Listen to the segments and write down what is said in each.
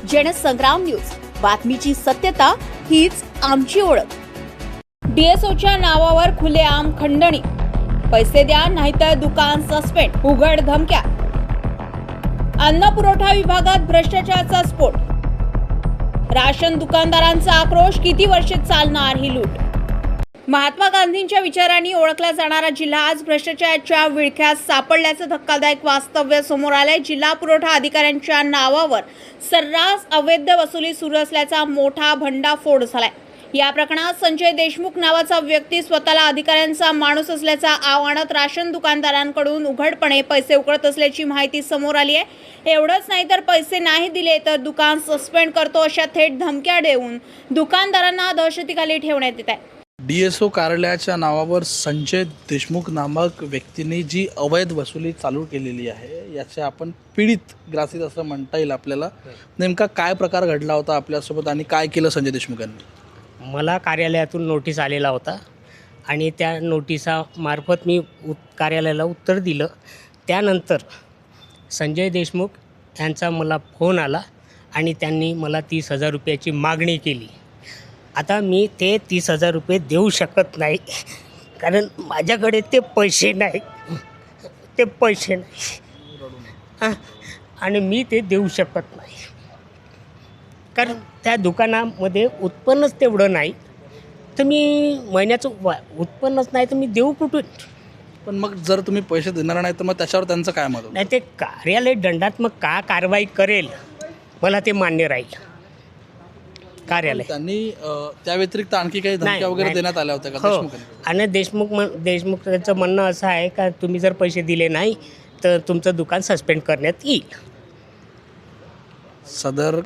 Jansangram news, बातमीची सत्यता हीच आमची ओळख। डीएसओच्या नावावर खुलेआम खंडणी, पैसे द्या नाहीतर दुकान सस्पेंड, उघड धमक्या। अन्न पुरवठा विभागात भ्रष्टाचाराचा स्फोट, राशन दुकानदारांचा आक्रोश, किती वर्षे चालणार ही लूट। महात्मा गांधींच्या विचारांनी ओळखला जाणारा जिल्हा आज भ्रष्टाचाराच्या विळख्यात सापडल्याचं धक्कादायक वास्तव्य समोर आलंय। जिल्हा पुरवठा अधिकाऱ्यांच्या नावावर सर्रास अवैध वसुली सुरू असल्याचा मोठा भंडाफोड झालाय। या प्रकरणात संजय देशमुख नावाचा व्यक्ती स्वतःला अधिकाऱ्यांचा माणूस असल्याचा आव्हानात राशन दुकानदारांकडून उघडपणे पैसे उकळत असल्याची माहिती समोर आली आहे। एवढंच नाही तर पैसे नाही दिले तर दुकान सस्पेंड करतो अशा थेट धमक्या देऊन दुकानदारांना दहशतीखाली ठेवण्यात येत आहे। डीएसओ कार्यालयाच्या नावावर संजय देशमुख नामक व्यक्तीने जी अवैध वसुली चालू केलेली आहे याचे आपण पीडित ग्रासित असं म्हणता येईल आपल्याला। नेमका काय प्रकार घडला होता आपल्यासोबत आणि काय केलं संजय देशमुखांनी? मला कार्यालयातून नोटीस आलेला होता आणि त्या नोटिसामार्फत मी कार्यालयाला उत्तर दिलं। त्यानंतर संजय देशमुख यांचा मला फोन आला आणि त्यांनी मला 30,000 रुपयाची मागणी केली। आता मी ते 30,000 रुपये देऊ शकत नाही, कारण माझ्याकडे ते पैसे नाही, आणि मी ते देऊ शकत नाही, कारण त्या दुकानामध्ये उत्पन्नच तेवढं नाही, तर मी महिन्याचं उत्पन्नच नाही तर मी देऊ कुठून? पण मग जर तुम्ही पैसे देणार नाही तर मग त्याच्यावर त्यांचं काय मत? नाही, ते कार्यालय दंडात्मक का कारवाई करेल मला ते मान्य राहील। कार्यालय त्यांनी त्या व्यतिरिक्त आणखी काही धमक्या वगैरे देण्यात आल्या होत्या का देशमुखांनी? आणि देशमुखांचं म्हणणं असं आहे का तुम्ही जर पैसे दिले नाही तर तुमचं दुकान सस्पेंड करण्यात येईल। सदर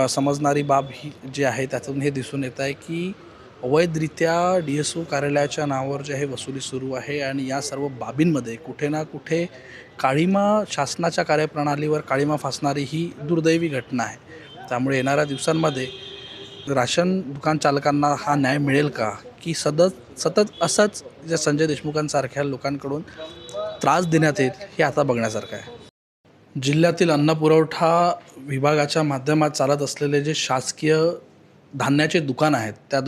समजणारी बाब ही जी आहे त्यातून हे दिसून येत आहे की अवैधरित्या डीएसओ कार्यालयाच्या नावावर जे आहे वसुली सुरू आहे आणि या सर्व बाबींमध्ये कुठे ना कुठे काळीमा शासनाच्या कार्यप्रणालीवर काळीमा फासणारी ही दुर्दैवी घटना आहे। त्यामुळे येणाऱ्या दिवसांमध्ये राशन दुकान चालकांना हा न्याय मिळेल का, की सतत असंच ज्या संजय देशमुखांसारख्या लोकांकडून त्रास देण्यात येईल हे आता बघण्यासारखं आहे। जिल्ह्यातील अन्न पुरवठा विभागाच्या माध्यमात चालत असलेले जे शासकीय धान्याचे दुकान आहेत त्या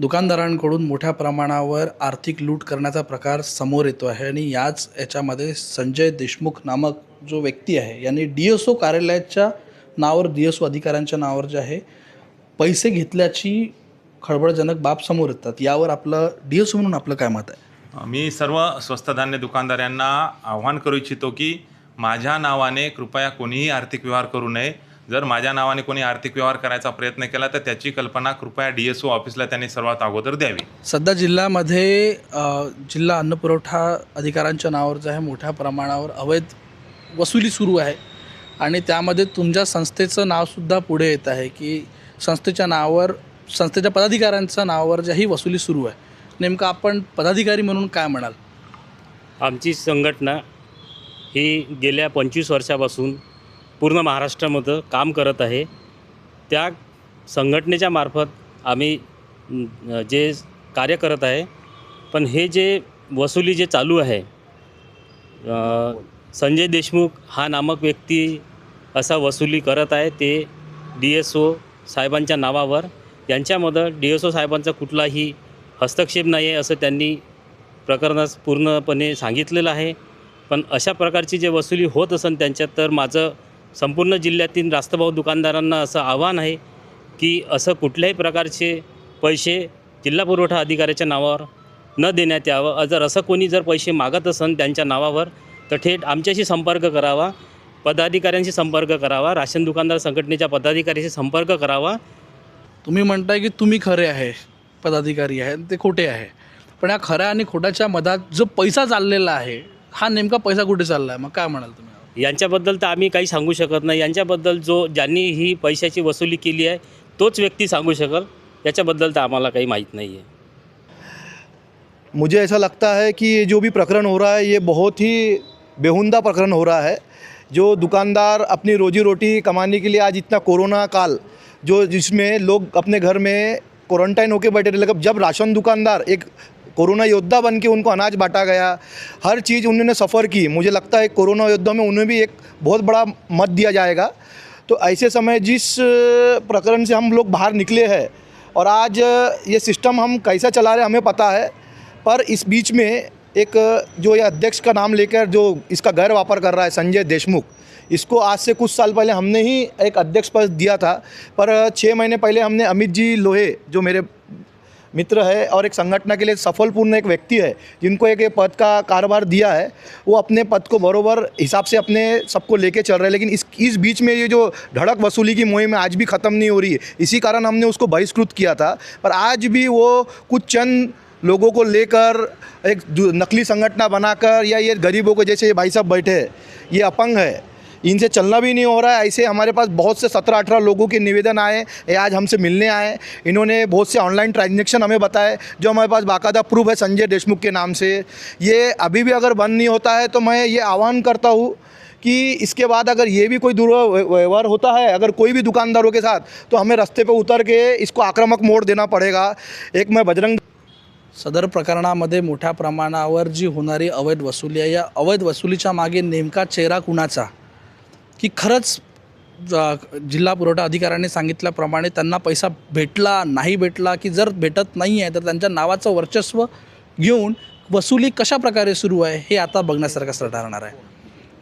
दुकानदारांकडून मोठ्या प्रमाणावर आर्थिक लूट करण्याचा प्रकार समोर येतो आहे आणि याच्यामध्ये संजय देशमुख नामक जो व्यक्ती आहे यांनी डीएसओ कार्यालयाच्या नावावर डीएसओ अधिकाऱ्यांच्या नावावर जे आहे पैसे घेतल्याची खळबळजनक बाब समोर येतात। यावर आपलं डीएसओ म्हणून आपलं काय मत आहे? मी सर्व स्वस्त धान्य दुकानदारांना आव्हान करू इच्छितो की माझ्या नावाने कृपया कोणीही आर्थिक व्यवहार करू नये। जर माझ्या नावाने कोणी आर्थिक व्यवहार करायचा प्रयत्न केला तर त्याची कल्पना कृपया डीएसओ ऑफिसला त्यांनी सर्वात अगोदर द्यावी। सध्या जिल्ह्यामध्ये जिल्हा अन्न पुरवठा अधिकाऱ्यांच्या नावावर जे आहे मोठ्या प्रमाणावर अवैध वसुली सुरू आहे आणि त्यामध्ये तुमच्या संस्थेचं नावसुद्धा पुढे येत आहे की संस्थेच्या पदाधिकाऱ्यांच्या नावावर जी ही वसुली सुरू आहे। नेमकं आपण पदाधिकारी म्हणून काय म्हणाल? आमची संघटना ही गेल्या 25 वर्षापासून पूर्ण महाराष्ट्रामध्ये काम करत आहे। त्या संघटनेच्या मार्फत आम्ही जे कार्य करत आहे, पण हे जे वसुली जे चालू आहे, संजय देशमुख हा नामक व्यक्ती असा वसुली करत आहे ते डीएसओ साहेबांच्या नावावर। यांच्यामध्ये डीएसओ साहेबांचा कुठलाही हस्तक्षेप नाही आहे असं त्यांनी प्रकरणास पूर्णपणे सांगितलेलं आहे। पण अशा प्रकारची जे वसुली होत असेल त्यांच्यात, तर माझं संपूर्ण जिल्ह्यातील रास्तभाव दुकानदारांना असं आव्हान आहे की असं कुठल्याही प्रकारचे पैसे जिल्हा पुरवठा अधिकाऱ्याच्या नावावर न देण्यात यावं। जर असं कोणी जर पैसे मागत असेल त्यांच्या नावावर तर थेट आमच्याशी संपर्क करावा, पदाधिकाऱ्यांशी संपर्क करावा, राशन दुकानदार संघटनेच्या पदाधिकाऱ्याशी संपर्क करावा। तुम्ही म्हणताय की तुम्ही खरे आहे, पदाधिकारी आहे, ते खोटे आहे, पण या खऱ्या आणि खोट्याच्या मधात जो पैसा चाललेला आहे हा नेमका पैसा कुठे चालला आहे? मग काय म्हणाल तुम्ही? यांच्याबद्दल तर आम्ही काही सांगू शकत नाही। यांच्याबद्दल ज्यांनी ही पैशाची वसुली केली आहे तोच व्यक्ती सांगू शकेल, याच्याबद्दल तर आम्हाला काही माहीत नाही आहे। मुझे ऐसा लगता है कि ये जो भी प्रकरण हो रहा है ये बहुत ही बेहुदा प्रकरण हो रहा है। जो दुकानदार अपनी रोजी रोटी कमाने के लिए आज इतना कोरोना काल जिसमें लोग अपने घर में क्वारंटाइन होकर बैठे रहे, जब राशन दुकानदार एक कोरोना योद्धा बन के उनको अनाज बांटा गया, हर चीज़ उन्होंने सफ़र की। मुझे लगता है कोरोना योद्धा में उन्हें भी एक बहुत बड़ा मत दिया जाएगा। तो ऐसे समय जिस प्रकरण से हम लोग बाहर निकले हैं और आज ये सिस्टम हम कैसा चला रहे हमें पता है, पर इस बीच में एक जो ये अध्यक्ष का नाम लेकर जो इसका गैर वापर कर रहा है संजय देशमुख, इसको आज से कुछ साल पहले हमने ही एक अध्यक्ष पद दिया था, पर 6 महीने पहले हमने अमित जी लोहे जो मेरे मित्र है और एक संगठन के लिए सफलपूर्ण एक व्यक्ति है जिनको एक पद का कारोबार दिया है, वो अपने पद को बरोबर हिसाब से अपने सबको लेके चल रहे हैं। लेकिन इस बीच में ये जो धड़क वसूली की मुहिम आज भी ख़त्म नहीं हो रही है, इसी कारण हमने उसको बहिष्कृत किया था। पर आज भी वो कुछ चंद लोगों को लेकर एक नकली संगठन बनाकर या ये गरीबों को, जैसे ये भाई साहब बैठे हैं, ये अपंग है, इनसे चलना भी नहीं हो रहा है। ऐसे हमारे पास बहुत से 17-18 लोगों के निवेदन आए, ये आज हमसे मिलने आए। इन्होंने बहुत से ऑनलाइन ट्रांजैक्शन हमें बताए जो हमारे पास बाकायदा प्रूफ है संजय देशमुख के नाम से। ये अभी भी अगर बंद नहीं होता है तो मैं ये आह्वान करता हूँ कि इसके बाद अगर ये भी कोई दुर्व्यवहार होता है अगर कोई भी दुकानदारों के साथ, तो हमें रस्ते पर उतर के इसको आक्रामक मोड़ देना पड़ेगा। एक मैं बजरंग सदर प्रकरणामध्ये मोठ्या प्रमाणावर जी होणारी अवैध वसुली आहे, या अवैध वसुलीच्या मागे नेमका चेहरा कुणाचा, की खरंच जिल्हा पुरवठा अधिकाऱ्यांनी सांगितल्याप्रमाणे त्यांना पैसा भेटला नाही भेटला, की जर भेटत नाही आहे तर त्यांच्या नावाचं वर्चस्व घेऊन वसुली कशा प्रकारे सुरू आहे हे आता बघण्यासारखं ठरणार आहे।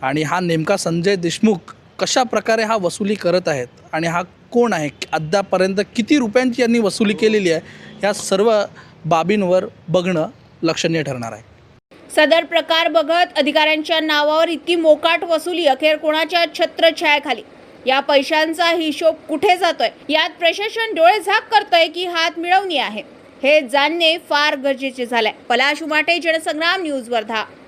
आणि हा नेमका संजय देशमुख कशा प्रकारे हा वसुली करत आहेत आणि हा कोण आहे, अद्यापर्यंत किती रुपयांची यांनी वसुली केलेली आहे, ह्या सर्व बाबींवर बघणं लक्षणीय ठरणार आहे। सदर प्रकार बघत अधिकाऱ्यांच्या नावावर इतकी मोकाट वसुली अखेर कोणाच्या छत्रछायाखाली, या पैशांचा हिशोब कुठे जातोय, यात प्रशासन डोळेझाक करतोय की हात मिळवणी आहे, हे जाणणे फार गरजेचे झालंय। पलाश उमाटे, जनसंग्राम न्यूज, वर्धा।